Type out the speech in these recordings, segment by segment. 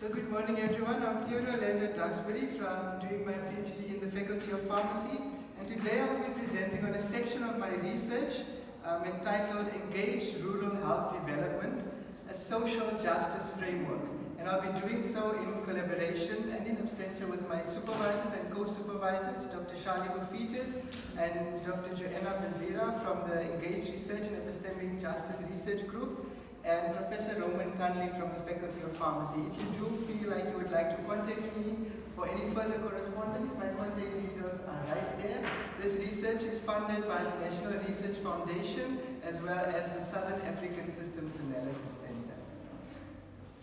So good morning everyone, I'm Theodore Duxbury from doing my PhD in the Faculty of Pharmacy, and today I will be presenting on a section of my research entitled Engaged Rural Health Development, a Social Justice Framework. And I'll be doing so in collaboration and in abstention with my supervisors and co-supervisors, Dr. Charlie Bufitas and Dr. Joanna Bazira from the Engaged Research and Epistemic Justice Research Group, and Professor Roman Tunley from the Faculty of Pharmacy. If you do feel like you would like to contact me for any further correspondence, my contact details are right there. This research is funded by the National Research Foundation as well as the Southern African Systems Analysis Centre.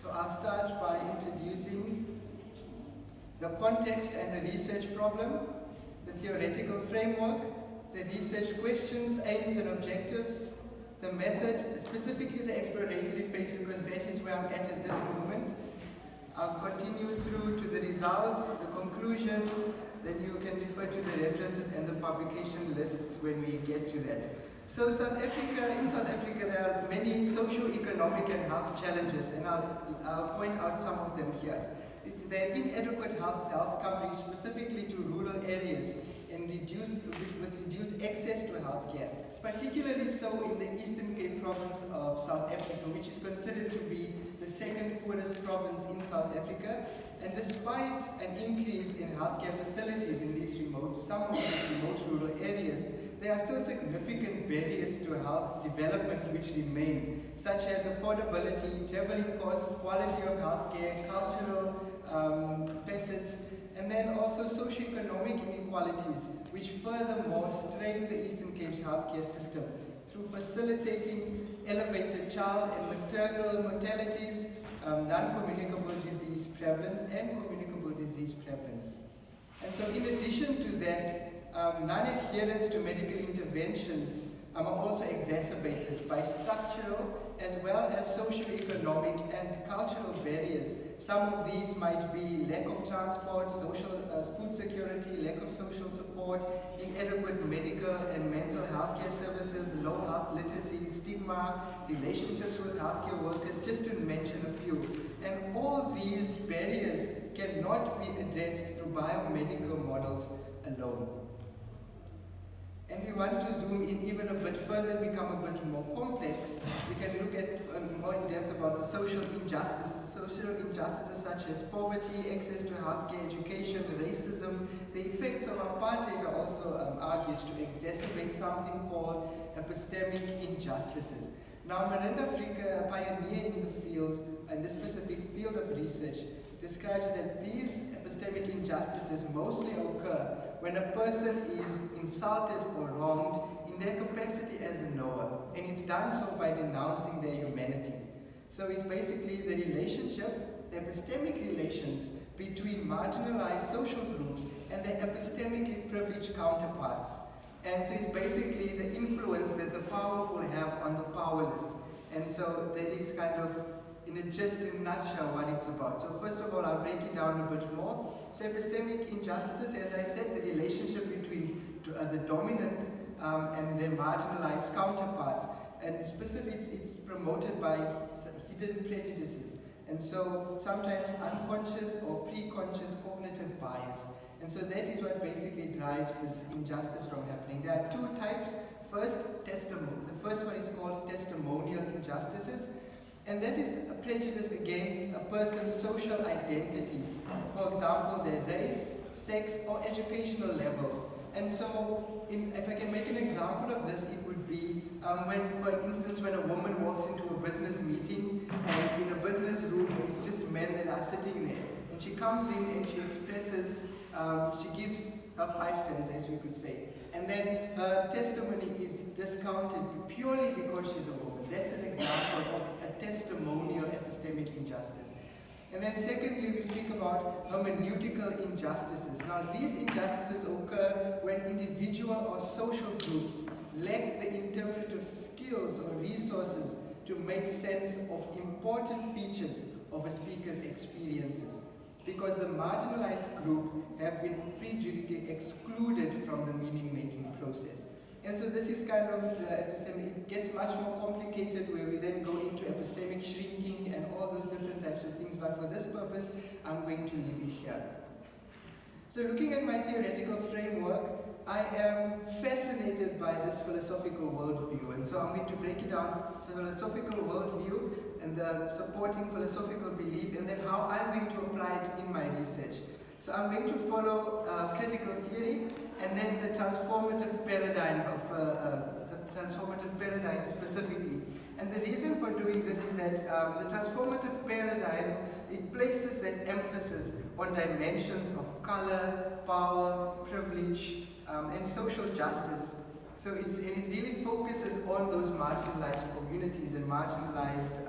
So I'll start by introducing the context and the research problem, the theoretical framework, the research questions, aims and objectives, the method, specifically the exploratory phase because that is where I'm at this moment. I'll continue through to the results, the conclusion, then you can refer to the references and the publication lists when we get to that. So in South Africa there are many socio-economic and health challenges, and I'll point out some of them here. It's the inadequate health coverage specifically to rural areas and with reduced access to healthcare, particularly so in the Eastern Cape province of South Africa, which is considered to be the second poorest province in South Africa. And despite an increase in healthcare facilities in some of these remote rural areas, there are still significant barriers to health development which remain, such as affordability, traveling costs, quality of healthcare, cultural facets, and then also socioeconomic inequalities, which furthermore strain the Eastern Cape's healthcare system through facilitating elevated child and maternal mortalities, non-communicable disease prevalence, and communicable disease prevalence. And so in addition to that, non-adherence to medical interventions are also exacerbated by structural as well as socio-economic and cultural barriers. Some of these might be lack of transport, food security, lack of social support, inadequate medical and mental health care services, low health literacy, stigma, relationships with healthcare workers, just to mention a few. And all these barriers cannot be addressed through biomedical models alone. And we want to zoom in even a bit further and become a bit more complex. We can look at more in depth about the social injustices. Social injustices such as poverty, access to healthcare, education, racism. The effects of apartheid are also argued to exacerbate something called epistemic injustices. Now, Miranda Afrika, a pioneer in the field, and this specific field of research, describes that these epistemic injustices mostly occur when a person is insulted or wronged in their capacity as a knower, and it's done so by denouncing their humanity. So it's basically the relationship, the epistemic relations between marginalized social groups and their epistemically privileged counterparts. And so it's basically the influence that the powerful have on the powerless. And so that is kind of in a nutshell what it's about. So first of all, I'll break it down a bit more. So epistemic injustices, as I said, the relationship between the dominant and their marginalized counterparts. And specifically, it's promoted by hidden prejudices. And so sometimes unconscious or pre-conscious cognitive bias. And so that is what basically drives this injustice from happening. There are two types. First, the first one is called testimonial injustices. And that is a prejudice against a person's social identity. For example, their race, sex, or educational level. And so, if I can make an example of this, it would be when, for instance, when a woman walks into a business meeting and in a business room, it's just men that are sitting there. And she comes in and she expresses, she gives her 5 cents, as we could say. And then her testimony is discounted purely because she's a woman. That's an example of a testimonial epistemic injustice. And then secondly, we speak about hermeneutical injustices. Now, these injustices occur when individual or social groups lack the interpretive skills or resources to make sense of important features of a speaker's experiences, because the marginalized group have been prejudicially excluded from the meaning-making process. And so this is kind of the epistemic. It gets much more complicated where we then go into epistemic shrinking and all those different types of things, but for this purpose, I'm going to leave it here. So looking at my theoretical framework, I am fascinated by this philosophical worldview, and so I'm going to break it down, philosophical worldview and the supporting philosophical belief, and then how I'm going to apply it in my research. So I'm going to follow critical theory, and then the transformative paradigm specifically. And the reason for doing this is that the transformative paradigm, it places that emphasis on dimensions of color, power, privilege, and social justice. So it really focuses on those marginalized communities and marginalized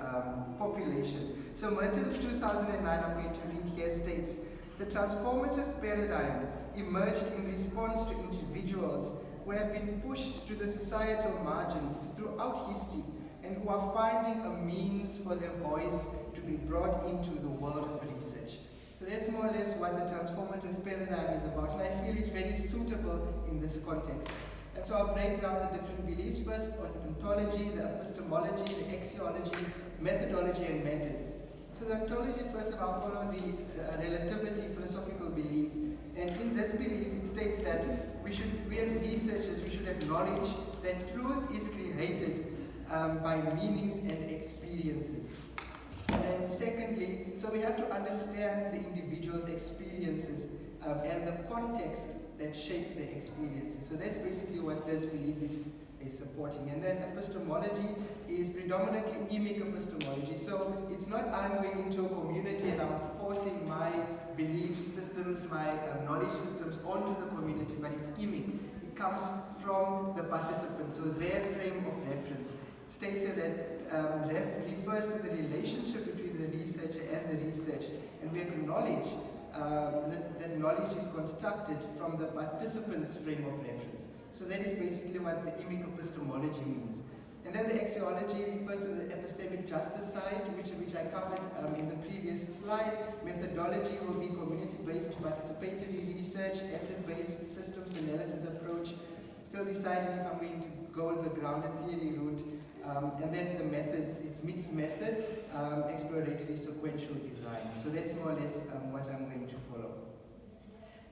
population. So Merton's 2009, I'm going to read here, states, the transformative paradigm emerged in response to individuals who have been pushed to the societal margins throughout history and who are finding a means for their voice to be brought into the world of research. So that's more or less what the transformative paradigm is about, and I feel it's very suitable in this context. And so I'll break down the different beliefs first on ontology, the epistemology, the axiology, methodology, and methods. So the ontology, first of all, follow the relativity philosophical belief. And in this belief, it states that we as researchers, we should acknowledge that truth is created by meanings and experiences. And then secondly, so we have to understand the individual's experiences and the context that shape their experiences. So that's basically what this belief is supporting. And then epistemology is predominantly emic epistemology. So it's not I'm going into a community and I'm forcing my belief systems, my knowledge systems onto the community, but it's emic. It comes from the participants, so their frame of reference. It states here that refers to the relationship between the researcher and the research, and we acknowledge that knowledge is constructed from the participant's frame of reference. So that is basically what the emic epistemology means. And then the axiology refers to the epistemic justice side, which I covered in the previous slide. Methodology will be community-based participatory research, asset-based systems analysis approach. Still deciding if I'm going to go the grounded theory route. And then the methods, it's mixed method, exploratory sequential design. So that's more or less what I'm going to follow.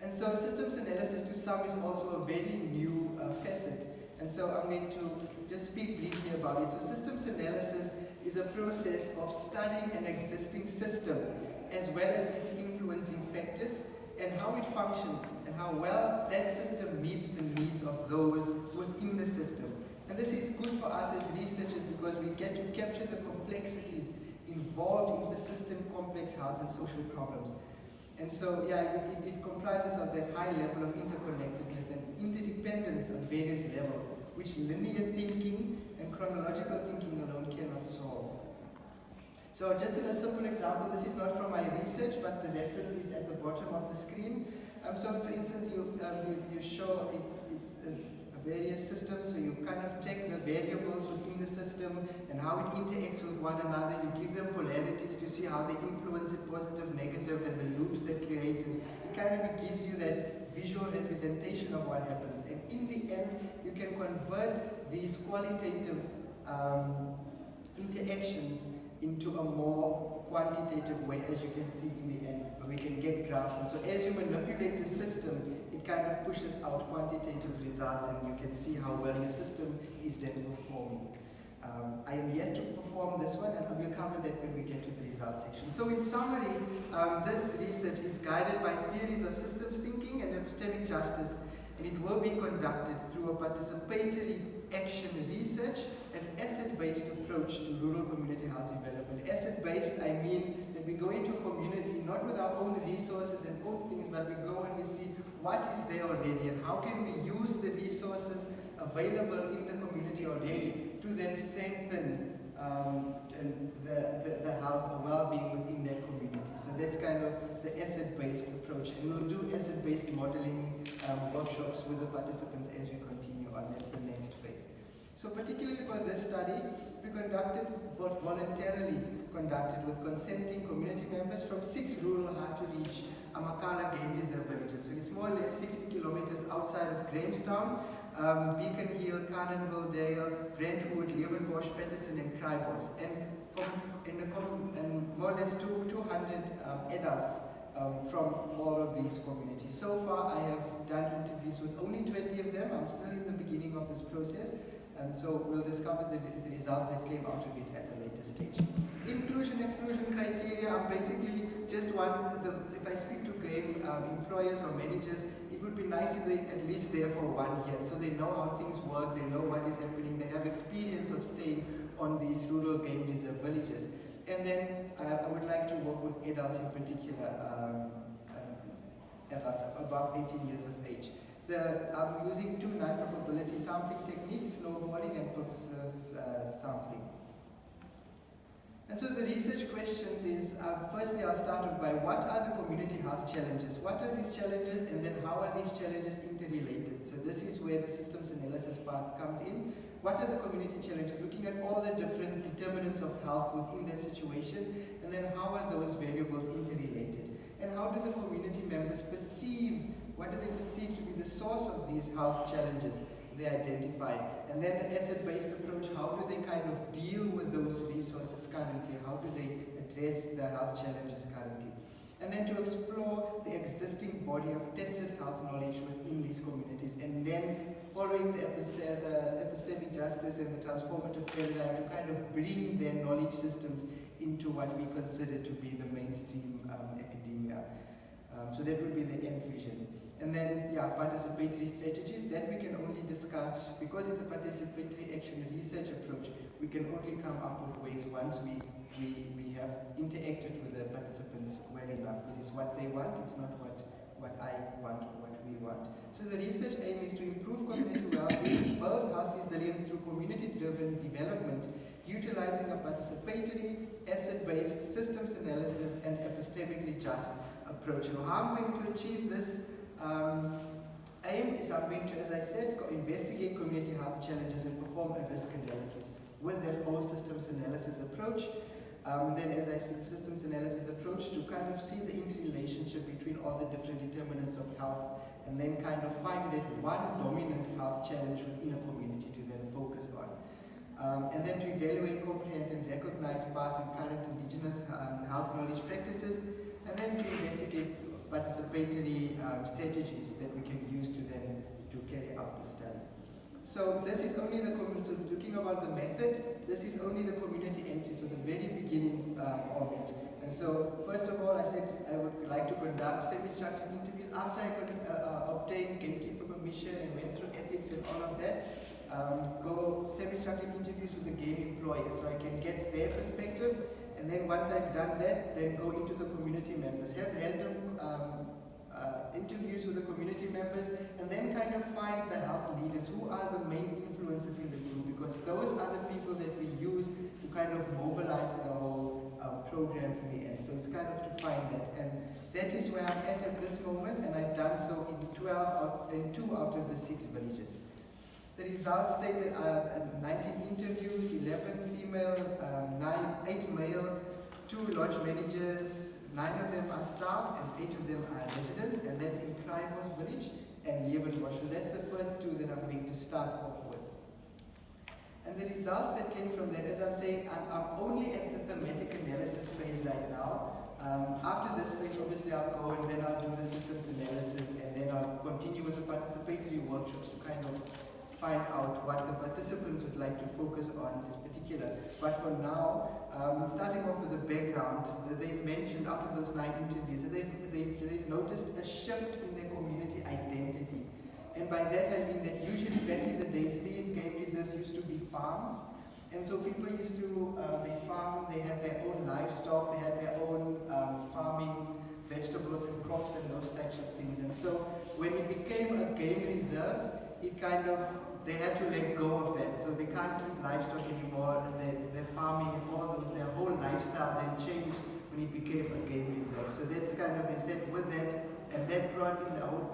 And so systems analysis to some is also a very new facet. And so I'm going to just speak briefly about it. So systems analysis is a process of studying an existing system as well as its influencing factors and how it functions and how well that system meets the needs of those within the system. And this is good for us as researchers because we get to capture the complexities involved in persistent complex health and social problems. And so, yeah, it comprises of that high level of interconnectedness and interdependence on various levels, which linear thinking and chronological thinking alone cannot solve. So just in a simple example, this is not from my research, but the reference is at the bottom of the screen. So for instance, you show it's various systems, so you kind of take the variables within the system and how it interacts with one another. You give them polarities to see how they influence it, positive, negative, and the loops that create. And it kind of gives you that visual representation of what happens. And in the end, you can convert these qualitative interactions into a more quantitative way, as you can see in the end, where we can get graphs. And so as you manipulate the system, it kind of pushes out quantitative results, and you can see how well your system is then performing. I am yet to perform this one, and I will cover that when we get to the results section. So in summary, this research is guided by theories of systems thinking and epistemic justice, and it will be conducted through a participatory action research and asset-based approach to rural community health development. Asset-based, I mean that we go into a community not with our own resources and own things, but we go and we see what is there already and how can we use the resources available in the community already to then strengthen the health and well-being within that community. So that's kind of the asset-based approach. And we'll do asset-based modeling workshops with the participants as we continue on. That's the next phase. So particularly for this study, we voluntarily conducted with consenting community members from 6 rural hard-to-reach Amakala Game Reserve villages. So it's more or less 60 kilometers outside of Grahamstown. Beacon Hill, Canonville Dale, Brentwood, Leeuwenbosch, Patterson, and Krybos, and more or less 200 adults from all of these communities. So far, I have done interviews with only 20 of them. I'm still in the beginning of this process, and so we'll discover the results that came out of it at a later stage. Inclusion-exclusion criteria, I'm basically just if I speak to game employers or managers, it would be nice if they at least there for 1 year, so they know how things work, they know what is happening, they have experience of staying on these rural game reserve villages. And then I would like to work with adults in particular, adults above 18 years of age. I'm using 2 non-probability sampling techniques, snowballing and purposive sampling. And so the research questions is, firstly I'll start off by what are the community health challenges? What are these challenges, and then how are these challenges interrelated? So this is where the systems analysis part comes in. What are the community challenges? Looking at all the different determinants of health within that situation, and then how are those variables interrelated? And how do the community members perceive, what do they perceive to be the source of these health challenges they identified? And then the asset-based approach, how do they kind of deal with those resources currently? How do they address the health challenges currently? And then to explore the existing body of tacit health knowledge within these communities, and then following the epistemic justice and the transformative paradigm to kind of bring their knowledge systems into what we consider to be the mainstream academia. So that would be the end vision. And then, participatory strategies, that we can only discuss, because it's a participatory action research approach, we can only come up with ways once we have interacted with the participants well enough, because it's what they want, it's not what I want or what we want. So the research aim is to improve community well-being, build health resilience through community-driven development, utilizing a participatory, asset-based systems analysis and epistemically just approach. And how I'm going to achieve this aim is I'm going to, as I said, investigate community health challenges and perform a risk analysis with that whole systems analysis approach. And then, as I said, systems analysis approach to kind of see the interrelationship between all the different determinants of health, and then kind of find that one dominant health challenge within a community to then focus on. And then to evaluate, comprehend, and recognize past and current indigenous health knowledge practices, and then to investigate participatory strategies that we can use to then to carry out the study. So this is only the so talking about the method, this is only the community entry, so the very beginning of it. And so first of all, I said I would like to conduct semi-structured interviews. After I could obtain gatekeeper permission and went through ethics and all of that, go semi-structured interviews with the game employers so I can get their perspective. And then once I've done that, then go into the community members, have random interviews with the community members, and then kind of find the health leaders, who are the main influences in the group, because those are the people that we use to kind of mobilize the whole program in the end. So it's kind of to find that, and that is where I'm at this moment, and I've done so in 2 out of the 6 villages. The results state that I have 19 interviews, 11 female, 8 male, 2 lodge managers, 9 of them are staff and 8 of them are residents, and that's in Krybos village and Leeuwenbosch. So that's the first 2 that I'm going to start off with. And the results that came from that, as I'm saying, I'm only at the thematic analysis phase right now. After this phase, obviously I'll go and then I'll do the systems analysis, and then I'll continue with the participatory workshops to kind of find out what the participants would like to focus on in this particular. But for now, starting off with the background, they've mentioned out of those 9 interviews, they've noticed a shift in their community identity. And by that I mean that usually back in the days, these game reserves used to be farms. And so people used to, they farm, they had their own livestock, they had their own farming, vegetables and crops and those types of things. And so when it became a game reserve, it kind of, they had to let go of that. So they can't keep livestock anymore, and their farming and all those, their whole lifestyle then changed when it became a game reserve. So that's kind of, they said with that, and that brought in the whole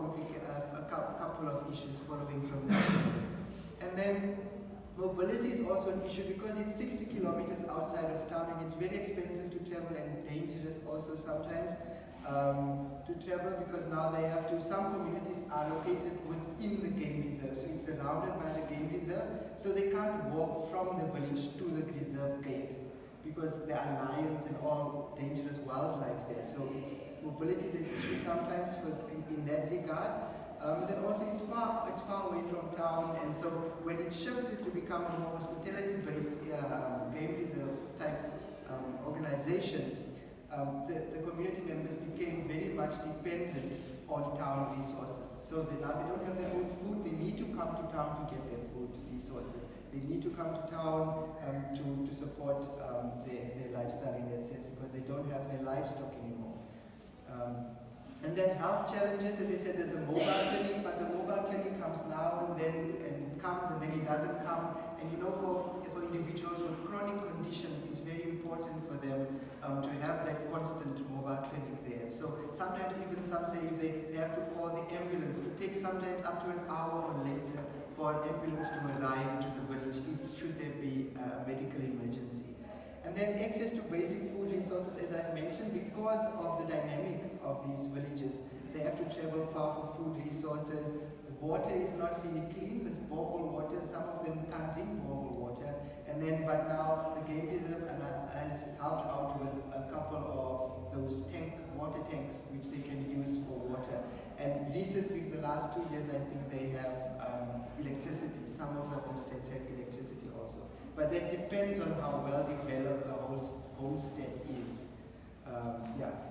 couple of issues following from that. And then mobility is also an issue because it's 60 kilometers outside of town, and it's very expensive to travel and dangerous also sometimes to travel, because now they have to, some communities are located within the game reserve, so it's surrounded by the game reserve, so they can't walk from the village to the reserve gate because there are lions and all dangerous wildlife there. So mobility is an issue sometimes in that regard. Then also it's far away from town, and so when it shifted to become a more hospitality-based game reserve type organization, the community members became very much dependent on town resources. So now they don't have their own food, they need to come to town to get their food resources. They need to come to town to support their lifestyle in that sense, because they don't have their livestock anymore. And then health challenges, and they said there's a mobile clinic, but the mobile clinic comes now and then, and it comes and then it doesn't come. And you know, for individuals with chronic conditions, it's very important for them to have that constant mobile clinic there. So sometimes even some say if they have to call the ambulance, it takes sometimes up to an hour or later for an ambulance to arrive to the village should there be a medical emergency. And then access to basic food resources, as I've mentioned, because of the dynamic of these villages, they have to travel far for food resources. Water is not really clean, because borehole water, some of them can't drink borehole water. And then, but now the game reserve has helped out with a couple of those water tanks which they can use for water. And recently, the last 2 years, I think they have electricity. Some of the homesteads have electricity also. But that depends on how well developed the homestead is.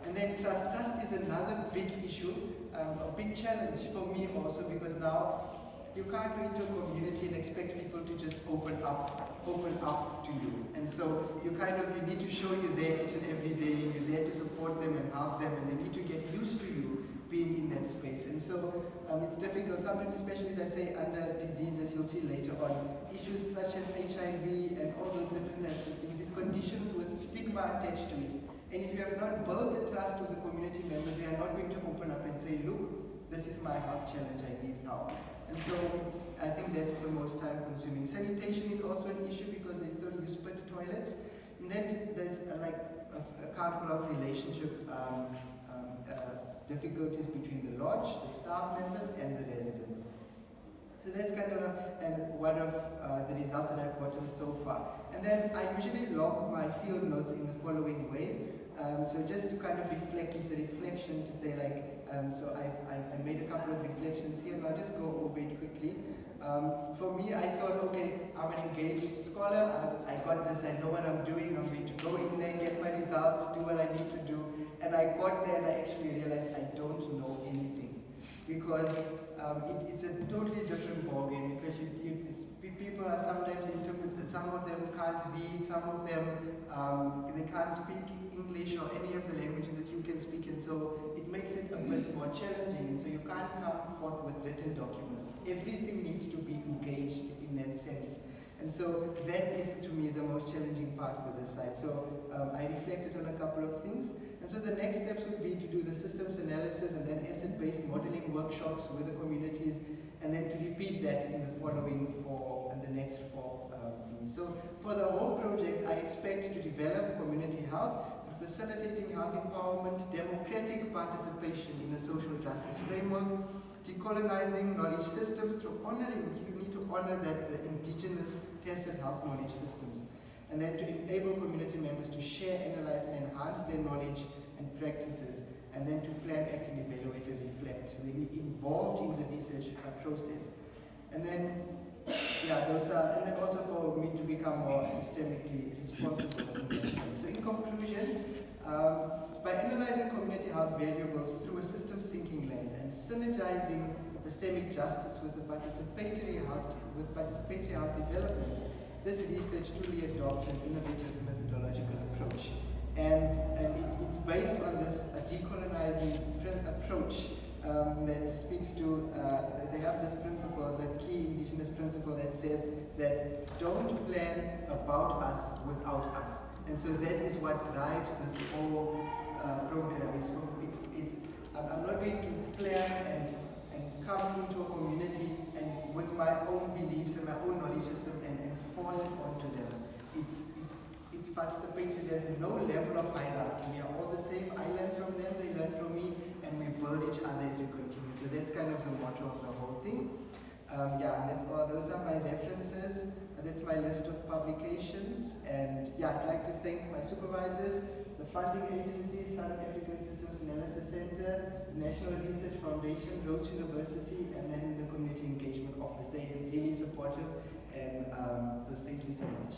And then trust. Trust is another big issue, a big challenge for me also, because now you can't go into a community and expect people to just open up to you. And so you need to show you're there each and every day, and you're there to support them and help them, and they need to get used to you being in that space. And so it's difficult, sometimes, especially as I say, under diseases, you'll see later on, issues such as HIV and all those different types of things, these conditions with stigma attached to it. And if you have not built the trust with the community members, they are not going to open up and say, look, this is my health challenge, I need help. And so I think that's the most time consuming. Sanitation is also an issue because they still use spit toilets. And then there's a couple of relationship difficulties between the lodge, the staff members, and the residents. So that's kind of one of the results that I've gotten so far. And then I usually log my field notes in the following way. So just to kind of reflect, it's a reflection to say so I made a couple of reflections here, and I'll just go over it quickly. For me, I thought, okay, I'm an engaged scholar, I got this, I know what I'm doing, I'm going to go in there, get my results, do what I need to do. And I got there and I actually realized I don't know anything. Because it's a totally different ballgame, because people are sometimes interpreted, some of them can't read, some of them they can't speak English or any of the languages that you can speak, and so it makes it a bit more challenging, and so you can't come forth with written documents. Everything needs to be engaged in that sense. And so that is, to me, the most challenging part for this site. So I reflected on a couple of things. And so the next steps would be to do the systems analysis and then asset-based modeling workshops with the communities, and then to repeat that in the following the next four things. So for the whole project, I expect to develop community health through facilitating health empowerment, democratic participation in a social justice framework, decolonizing knowledge systems through honoring, you need to honor that the indigenous tacit health knowledge systems, and then to enable community members to share, analyze, and enhance their knowledge and practices, and then to plan, act, and evaluate and reflect. So they be involved in the research process. And then, and then also for me to become more epistemically responsible in that sense. So in conclusion, by analyzing community health variables through a systems thinking lens and synergizing epistemic justice with participatory health development, this research truly adopts an innovative methodological approach. And it's based on this decolonizing approach that speaks to, they have this principle, the key indigenous principle that says that don't plan about us without us. And so that is what drives this whole program. I'm not going to plan and come into a community and with my own beliefs and my own knowledge system and force it onto them. It's participatory. There's no level of hierarchy. We are all the same. I learn from them, they learn from me, and we build each other as we continue. So that's kind of the motto of the whole thing. Yeah, and those are my references. That's my list of publications. And yeah, I'd like to thank my supervisors, the funding agencies, Southern African Systems Analysis Centre, National Research Foundation, Rhodes University, and then the Community Engagement Office. They are really supportive, and so thank you so much.